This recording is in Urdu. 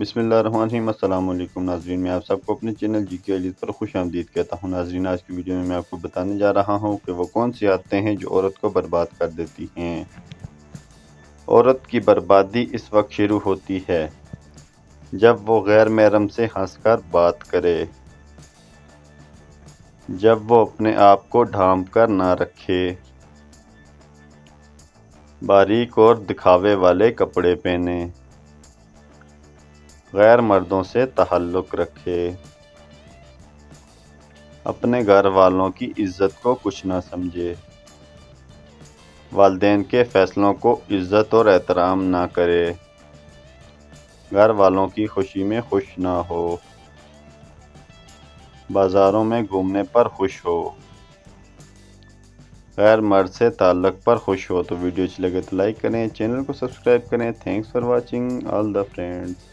بسم اللہ الرحمن الرحیم۔ السلام علیکم ناظرین، میں آپ سب کو اپنے چینل جی کے علیز پر خوش آمدید کہتا ہوں۔ ناظرین، آج کی ویڈیو میں آپ کو بتانے جا رہا ہوں کہ وہ کون سی عادتیں ہیں جو عورت کو برباد کر دیتی ہیں۔ عورت کی بربادی اس وقت شروع ہوتی ہے جب وہ غیر محرم سے ہنس کر بات کرے، جب وہ اپنے آپ کو ڈھانپ کر نہ رکھے، باریک اور دکھاوے والے کپڑے پہنے، غیر مردوں سے تعلق رکھے، اپنے گھر والوں کی عزت کو کچھ نہ سمجھے، والدین کے فیصلوں کو عزت اور احترام نہ کرے، گھر والوں کی خوشی میں خوش نہ ہو، بازاروں میں گھومنے پر خوش ہو، غیر مرد سے تعلق پر خوش ہو۔ تو ویڈیو اچھی لگے تو لائک کریں، چینل کو سبسکرائب کریں۔ Thanks for watching all the friends.